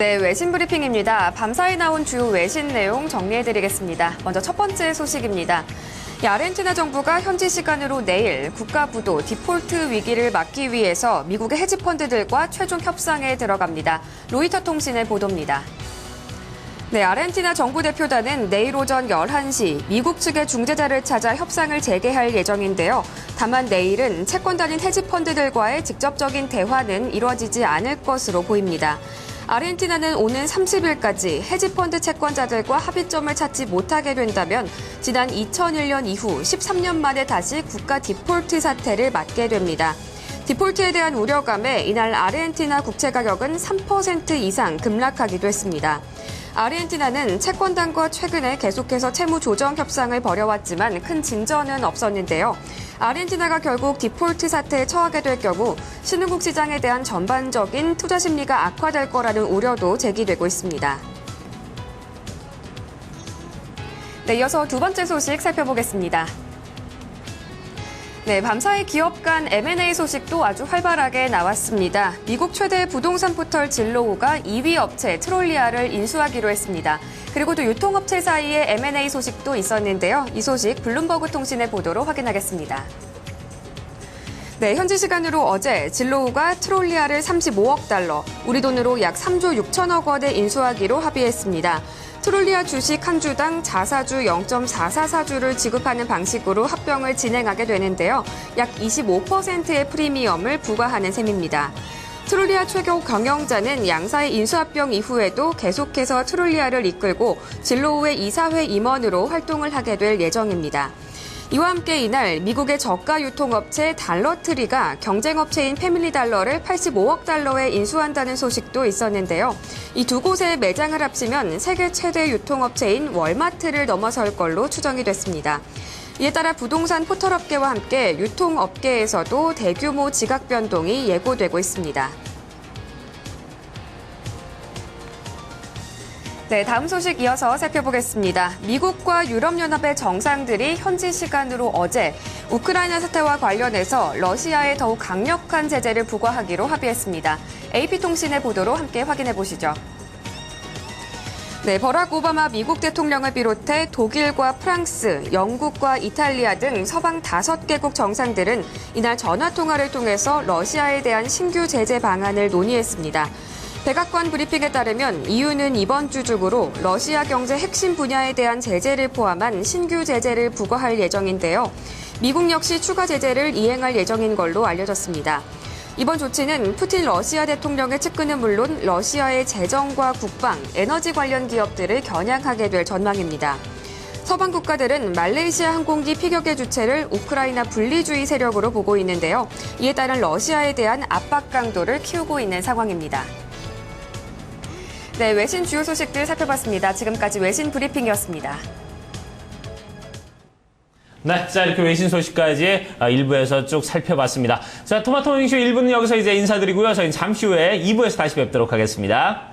네, 외신 브리핑입니다. 밤사이 나온 주요 외신 내용 정리해드리겠습니다. 먼저 첫 번째 소식입니다. 아르헨티나 정부가 현지 시간으로 내일 국가 부도 디폴트 위기를 막기 위해서 미국의 헤지펀드들과 최종 협상에 들어갑니다. 로이터 통신의 보도입니다. 네, 아르헨티나 정부 대표단은 내일 오전 11시 미국 측의 중재자를 찾아 협상을 재개할 예정인데요. 다만 내일은 채권단인 헤지펀드들과의 직접적인 대화는 이루어지지 않을 것으로 보입니다. 아르헨티나는 오는 30일까지 헤지펀드 채권자들과 합의점을 찾지 못하게 된다면 지난 2001년 이후 13년 만에 다시 국가 디폴트 사태를 맞게 됩니다. 디폴트에 대한 우려감에 이날 아르헨티나 국채 가격은 3% 이상 급락하기도 했습니다. 아르헨티나는 채권단과 최근에 계속해서 채무 조정 협상을 벌여왔지만 큰 진전은 없었는데요. 아르헨티나가 결국 디폴트 사태에 처하게 될 경우 신흥국 시장에 대한 전반적인 투자 심리가 악화될 거라는 우려도 제기되고 있습니다. 네, 이어서 두 번째 소식 살펴보겠습니다. 네, 밤사이 기업 간 M&A 소식도 아주 활발하게 나왔습니다. 미국 최대 부동산 포털 진로우가 2위 업체 트롤리아를 인수하기로 했습니다. 그리고 또 유통업체 사이에 M&A 소식도 있었는데요. 이 소식 블룸버그 통신의 보도로 확인하겠습니다. 네, 현지 시간으로 어제 진로우가 트롤리아를 35억 달러, 우리 돈으로 약 3조 6천억 원에 인수하기로 합의했습니다. 트롤리아 주식 한 주당 자사주 0.444주를 지급하는 방식으로 합병을 진행하게 되는데요. 약 25%의 프리미엄을 부과하는 셈입니다. 트롤리아 최고 경영자는 양사의 인수합병 이후에도 계속해서 트롤리아를 이끌고 진로우의 이사회 임원으로 활동을 하게 될 예정입니다. 이와 함께 이날 미국의 저가 유통업체 달러트리가 경쟁업체인 패밀리달러를 85억 달러에 인수한다는 소식도 있었는데요. 이 두 곳의 매장을 합치면 세계 최대 유통업체인 월마트를 넘어설 걸로 추정이 됐습니다. 이에 따라 부동산 포털업계와 함께 유통업계에서도 대규모 지각 변동이 예고되고 있습니다. 네, 다음 소식 이어서 살펴보겠습니다. 미국과 유럽연합의 정상들이 현지 시간으로 어제 우크라이나 사태와 관련해서 러시아에 더욱 강력한 제재를 부과하기로 합의했습니다. AP통신의 보도로 함께 확인해 보시죠. 네, 버락 오바마 미국 대통령을 비롯해 독일과 프랑스, 영국과 이탈리아 등 서방 5개국 정상들은 이날 전화통화를 통해서 러시아에 대한 신규 제재 방안을 논의했습니다. 백악관 브리핑에 따르면 EU는 이번 주 중으로 러시아 경제 핵심 분야에 대한 제재를 포함한 신규 제재를 부과할 예정인데요. 미국 역시 추가 제재를 이행할 예정인 걸로 알려졌습니다. 이번 조치는 푸틴 러시아 대통령의 측근은 물론 러시아의 재정과 국방, 에너지 관련 기업들을 겨냥하게 될 전망입니다. 서방 국가들은 말레이시아 항공기 피격의 주체를 우크라이나 분리주의 세력으로 보고 있는데요. 이에 따른 러시아에 대한 압박 강도를 키우고 있는 상황입니다. 네, 외신 주요 소식들 살펴봤습니다. 지금까지 외신 브리핑이었습니다. 네, 자 이렇게 외신 소식까지 1부에서 쭉 살펴봤습니다. 자, 토마토 모닝쇼 1부는 여기서 이제 인사드리고요. 저희는 잠시 후에 2부에서 다시 뵙도록 하겠습니다.